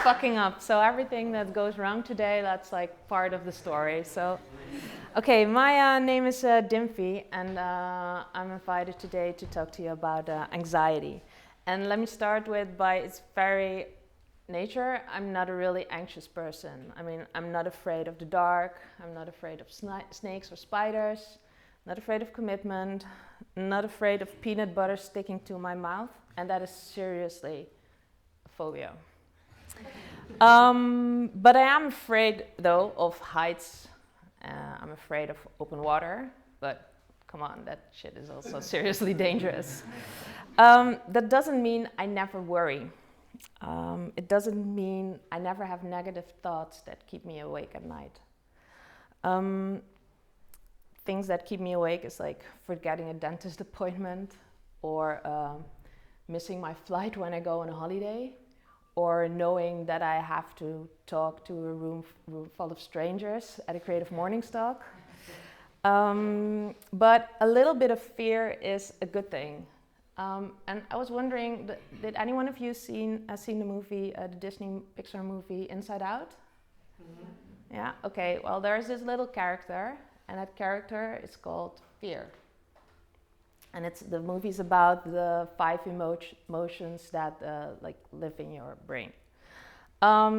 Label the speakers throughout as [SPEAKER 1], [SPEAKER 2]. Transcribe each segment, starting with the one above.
[SPEAKER 1] Fucking up. So everything that goes wrong today, that's like part of the story. So, okay, my name is Dymphie, and I'm invited today to talk to you about anxiety. And let me start with, by its very nature, I'm not a really anxious person. I mean, I'm not afraid of the dark. I'm not afraid of snakes or spiders. Not afraid of commitment. Not afraid of peanut butter sticking to my mouth. And that is seriously a phobia. But I am afraid, though, of heights. I'm afraid of open water, but come on, that shit is also seriously dangerous. That doesn't mean I never worry. It doesn't mean I never have negative thoughts that keep me awake at night. Things that keep me awake is like forgetting a dentist appointment, or missing my flight when I go on a holiday, or knowing that I have to talk to a room full of strangers at a CreativeMornings talk. But a little bit of fear is a good thing. And I was wondering, did anyone of you seen the movie, the Disney Pixar movie Inside Out? Mm-hmm. Yeah, okay, well there's this little character, and that character is called Fear. And the movie's about the 5 emotions that like live in your brain.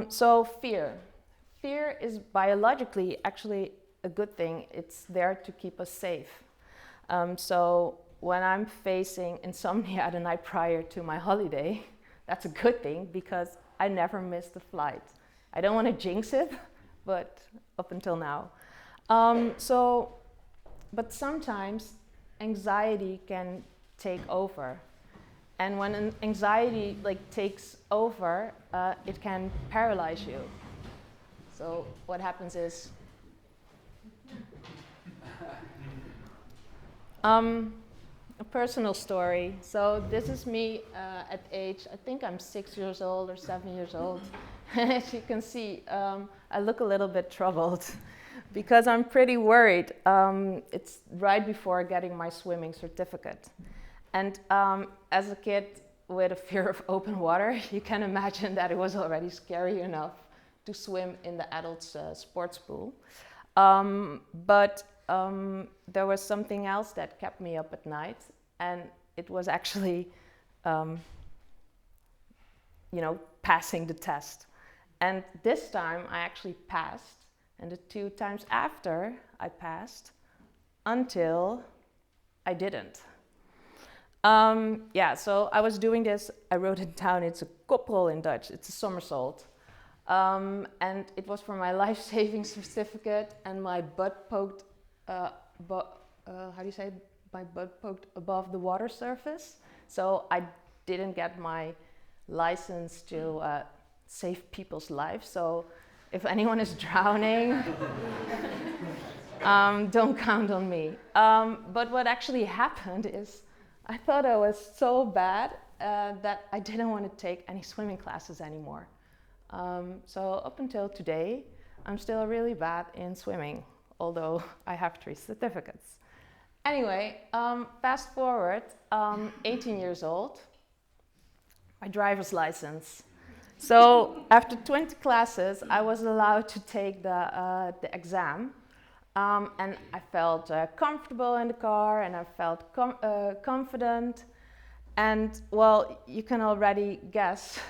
[SPEAKER 1] So fear. Fear is biologically actually a good thing. It's there to keep us safe. So when I'm facing insomnia the night prior to my holiday, that's a good thing because I never miss the flight. I don't want to jinx it, but up until now. But sometimes anxiety can take over, and when an anxiety takes over, it can paralyze you. So what happens is, a personal story. So this is me at age, I think I'm 6 years old or 7 years old. As you can see, I look a little bit troubled. Because I'm pretty worried. It's right before getting my swimming certificate. And as a kid with a fear of open water, you can imagine that it was already scary enough to swim in the adults' sports pool. But there was something else that kept me up at night, and it was actually, passing the test. And this time I actually passed. And the 2 times after, I passed until I didn't. So I was doing this, I wrote it down, it's a koprol in Dutch, it's a somersault. And it was for my life-saving certificate, and my butt poked, my butt poked above the water surface. So I didn't get my license to save people's lives. So if anyone is drowning, don't count on me. But what actually happened is I thought I was so bad that I didn't want to take any swimming classes anymore. So up until today, I'm still really bad in swimming, although I have 3 certificates. Anyway, fast forward, 18 years old, my driver's license. So after 20 classes, I was allowed to take the exam, and I felt comfortable in the car, and I felt confident, and well, you can already guess,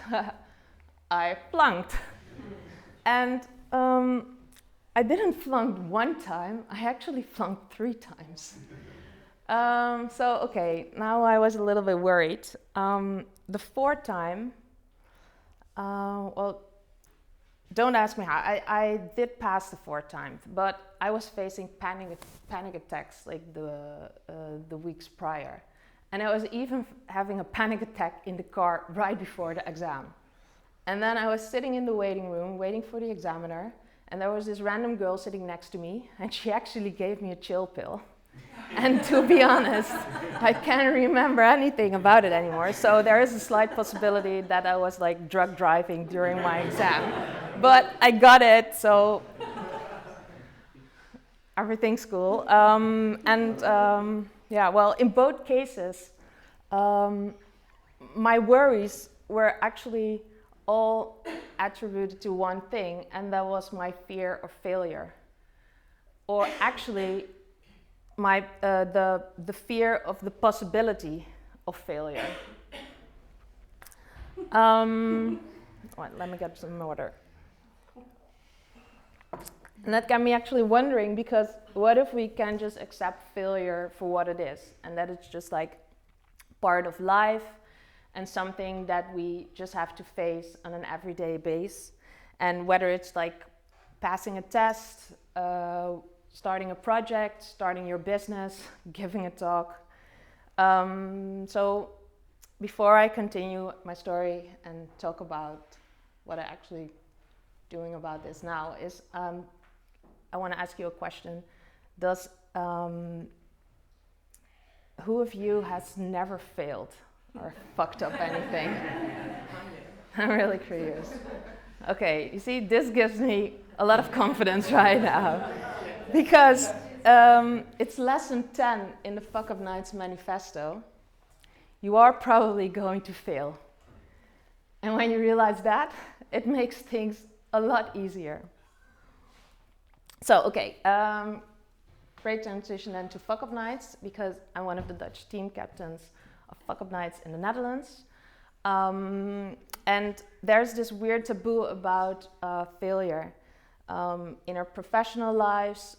[SPEAKER 1] I flunked. And I didn't flunk 1 time, I actually flunked 3 times. So okay, now I was a little bit worried. The 4th time, don't ask me how. I did pass the 4th time, but I was facing panic attacks like the weeks prior. And I was even having a panic attack in the car right before the exam. And then I was sitting in the waiting room waiting for the examiner, and there was this random girl sitting next to me, and she actually gave me a chill pill. And to be honest, I can't remember anything about it anymore. So there is a slight possibility that I was like drug driving during my exam. But I got it, so everything's cool. Yeah, well, in both cases, my worries were actually all attributed to one thing, and that was my fear of failure. Or actually, the fear of the possibility of failure. Let me get some water. And that got me actually wondering, because what if we can just accept failure for what it is, and that it's just like part of life and something that we just have to face on an everyday basis. And whether it's like passing a test, starting a project, starting your business, giving a talk. So before I continue my story and talk about what I'm actually doing about this now, is I want to ask you a question. Who of you has never failed or fucked up anything? I'm really curious. Okay, you see, this gives me a lot of confidence right now. Because it's lesson 10 in the Fuck Up Nights manifesto. You are probably going to fail. And when you realize that, it makes things a lot easier. So, okay, great transition then to Fuck Up Nights, because I'm one of the Dutch team captains of Fuck Up Nights in the Netherlands. And there's this weird taboo about failure. In our professional lives,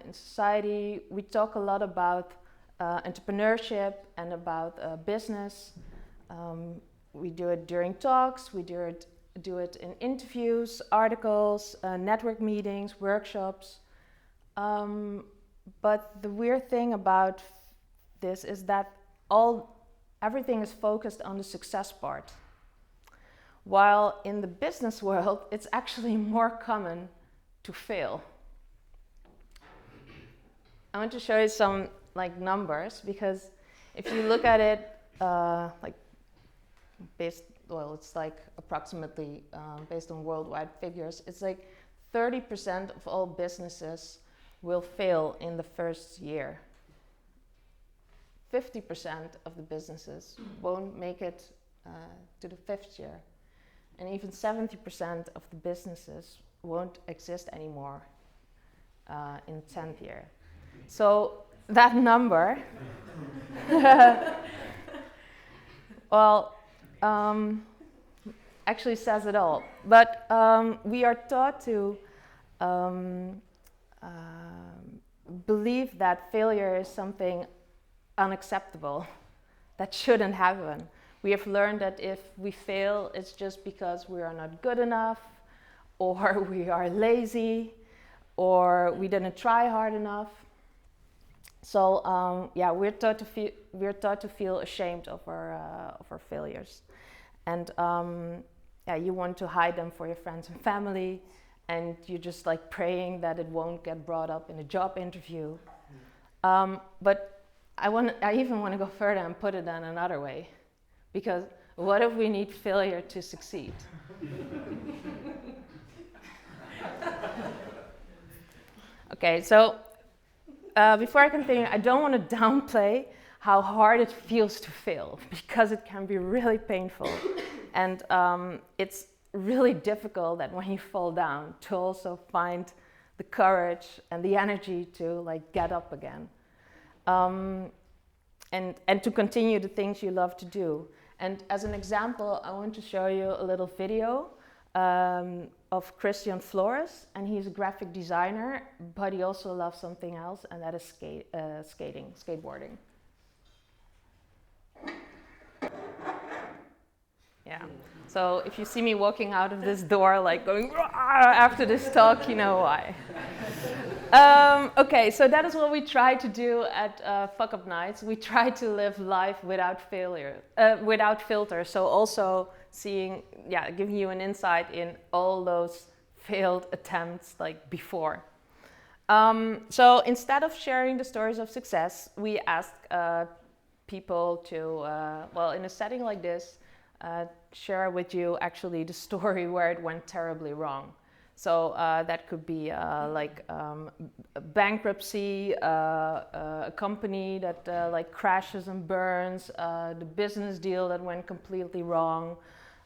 [SPEAKER 1] in society, we talk a lot about entrepreneurship and about business. We do it during talks, we do it in interviews, articles, network meetings, workshops. But the weird thing about this is that everything is focused on the success part. While in the business world, it's actually more common to fail. I want to show you some numbers, because if you look at it it's approximately based on worldwide figures, it's 30% of all businesses will fail in the first year. 50% of the businesses won't make it to the 5th year. And even 70% of the businesses won't exist anymore in 10th year. So that number, actually says it all. But we are taught to believe that failure is something unacceptable, that shouldn't happen. We have learned that if we fail, it's just because we are not good enough, or we are lazy, or we didn't try hard enough. So we're taught to feel ashamed of our failures, and you want to hide them for your friends and family, and you're just praying that it won't get brought up in a job interview. But I even want to go further and put it in another way, because what if we need failure to succeed? Okay, so before I continue, I don't want to downplay how hard it feels to fail, because it can be really painful. And it's really difficult that when you fall down to also find the courage and the energy to get up again. And to continue the things you love to do. And as an example, I want to show you a little video of Christian Flores, and he's a graphic designer, but he also loves something else, and that is skateboarding. Yeah, so if you see me walking out of this door going, after this talk, you know why. Okay, so that is what we try to do at Fuck Up Nights. We try to live life without failure, without filter. So also giving you an insight in all those failed attempts like before. So instead of sharing the stories of success, we ask people to, in a setting like this, share with you actually the story where it went terribly wrong. So that could be bankruptcy, a company that crashes and burns, the business deal that went completely wrong,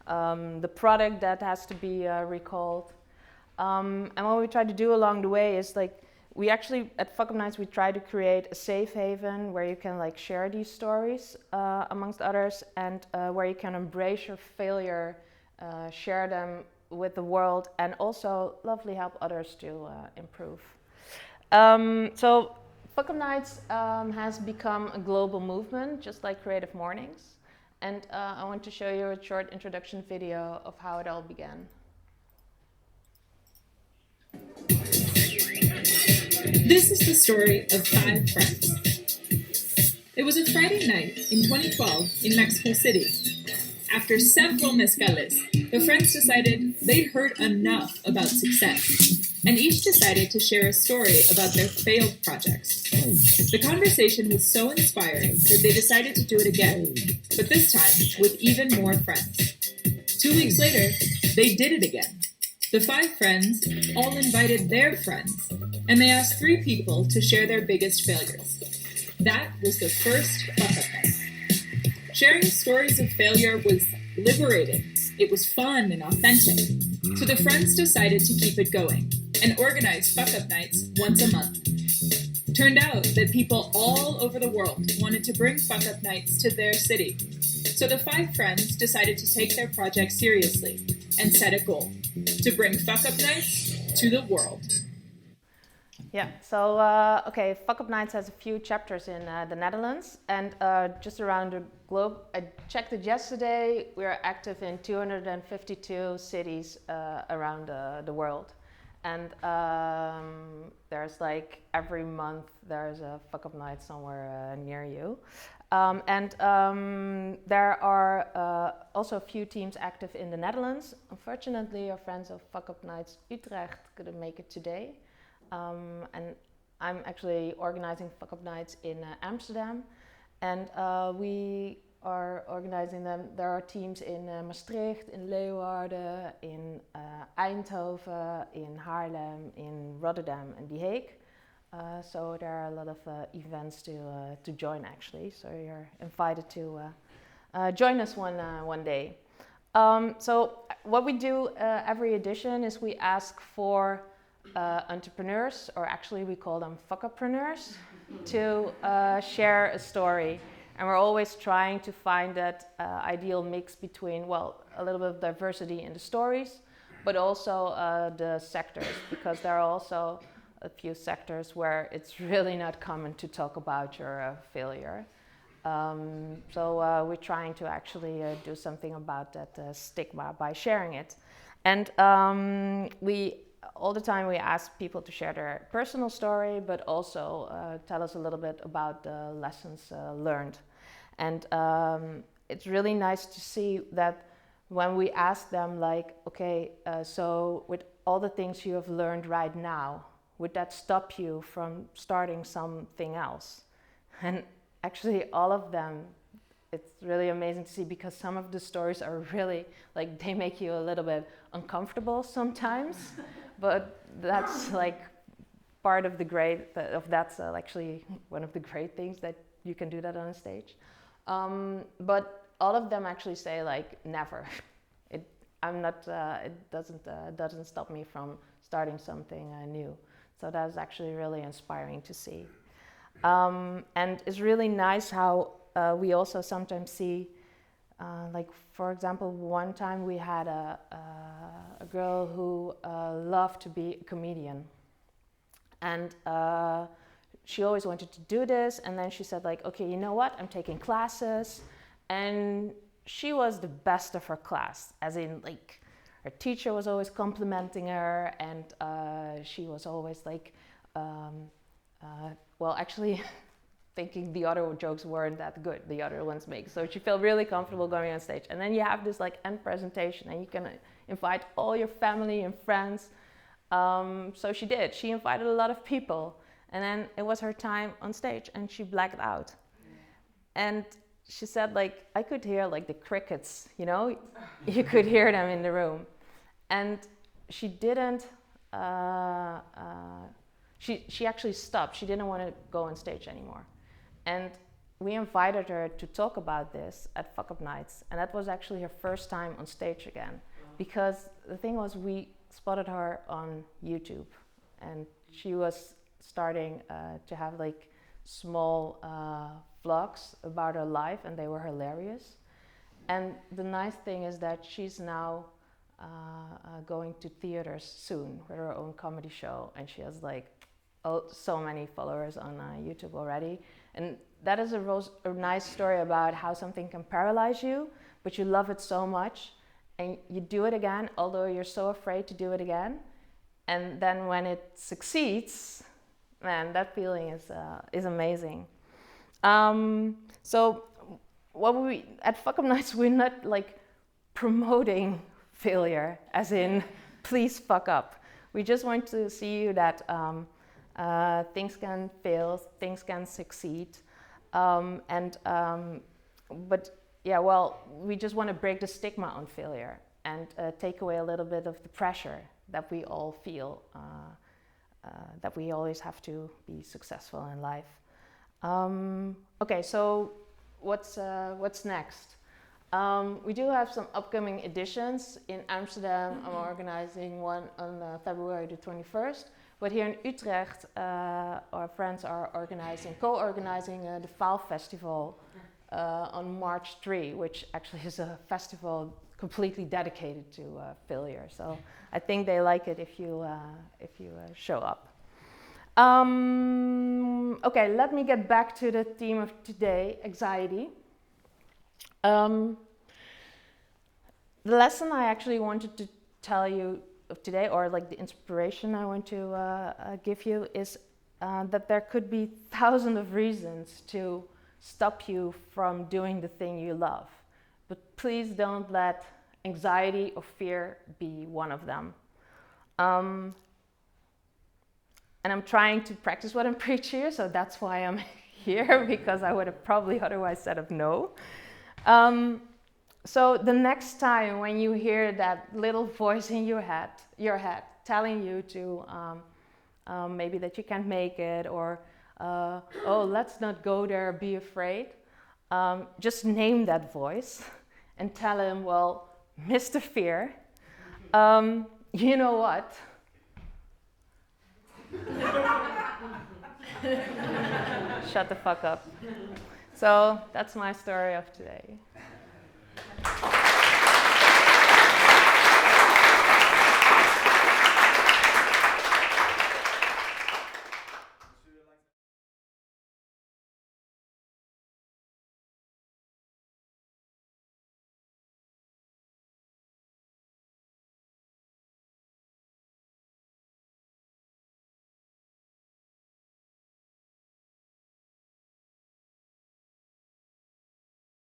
[SPEAKER 1] the product that has to be recalled. And what we try to do along the way is we actually, at Fuck Up Nights, we try to create a safe haven where you can share these stories amongst others, and where you can embrace your failure, share them with the world, and also lovely help others to improve. So Fuck Up Nights has become a global movement, just like Creative Mornings. And I want to show you a short introduction video of how it all began.
[SPEAKER 2] This is the story of 5 friends. It was a Friday night in 2012 in Mexico City. After several mezcales, the friends decided they'd heard enough about success, and each decided to share a story about their failed projects. The conversation was so inspiring that they decided to do it again, but this time with even more friends. 2 weeks later, they did it again. The 5 friends all invited their friends, and they asked 3 people to share their biggest failures. That was the first Fuck Up Night. Sharing stories of failure was liberating. It was fun and authentic. So the friends decided to keep it going and organize Fuck Up Nights once a month. Turned out that people all over the world wanted to bring Fuck Up Nights to their city. So the 5 friends decided to take their project seriously and set a goal: to bring Fuck Up Nights to the world.
[SPEAKER 1] Yeah, so Fuck Up Nights has a few chapters in the Netherlands and just around the globe. I checked it yesterday. We are active in 252 cities around the world. And there's every month there's a Fuck Up Night somewhere near you. There are also a few teams active in the Netherlands. Unfortunately, our friends of Fuck Up Nights Utrecht couldn't make it today. And I'm actually organizing Fuck Up Nights in Amsterdam, and we are organizing them. There are teams in Maastricht, in Leeuwarden, in Eindhoven, in Haarlem, in Rotterdam, and The Hague. So there are a lot of events to join actually. So you're invited to join us one day. So what we do every edition is we ask for entrepreneurs, or actually we call them fuck-uppreneurs, to share a story. And we're always trying to find that ideal mix between, a little bit of diversity in the stories, but also the sectors, because there are also a few sectors where it's really not common to talk about your failure. So we're trying to actually do something about that stigma by sharing it. And all the time we ask people to share their personal story, but also tell us a little bit about the lessons learned. And it's really nice to see that when we ask them so with all the things you have learned right now, would that stop you from starting something else? And actually all of them, it's really amazing to see, because some of the stories are really they make you a little bit uncomfortable sometimes. But that's part of the that's actually one of the great things that you can do that on a stage. But all of them actually say never. It doesn't stop me from starting something new. So that's actually really inspiring to see. And it's really nice how we also sometimes see, for example, one time we had a girl who loved to be a comedian. And she always wanted to do this. And then she said okay, you know what? I'm taking classes. And she was the best of her class, as in her teacher was always complimenting her, and she was always like, well, actually, thinking the other jokes weren't that good, the other ones make. So she felt really comfortable going on stage. And then you have this like end presentation, and you can invite all your family and friends. So she did. She invited a lot of people. And then it was her time on stage, and she blacked out. And she said, like, I could hear like the crickets, you know? You could hear them in the room. And she didn't, she actually stopped. She didn't want to go on stage anymore. And we invited her to talk about this at Fuck Up Nights. And that was actually her first time on stage again. Because the thing was, we spotted her on YouTube. And she was starting to have like small vlogs about her life, and they were hilarious. And the nice thing is that she's now going to theaters soon with her own comedy show, and she has like so many followers on YouTube already. And that is a nice story about how something can paralyze you, but you love it so much, and you do it again, although you're so afraid to do it again. And then when it succeeds, man, that feeling is amazing. So what we at Fuck Up Nights, we're not like promoting failure, as in please fuck up. We just want to see you that things can fail, things can succeed, but yeah, well, we just want to break the stigma on failure and take away a little bit of the pressure that we all feel. That we always have to be successful in life. Okay, so what's next? We do have some upcoming editions. In Amsterdam, I'm organizing one on February the 21st. But here in Utrecht, our friends are co-organizing the Faal Festival on March 3, which actually is a festival completely dedicated to failure. So I think they like it if you show up. Okay, let me get back to the theme of today, anxiety. The lesson I actually wanted to tell you of today, or like the inspiration I want to give you, is that there could be thousands of reasons to stop you from doing the thing you love. But please don't let anxiety or fear be one of them. And I'm trying to practice what I'm preaching here, so that's why I'm here, because I would have probably otherwise said of no. So the next time when you hear that little voice in your head telling you to maybe that you can't make it, or oh, let's not go there, be afraid, just name that voice and tell him, well, Mr. Fear, you know what? Shut the fuck up. So that's my story of today.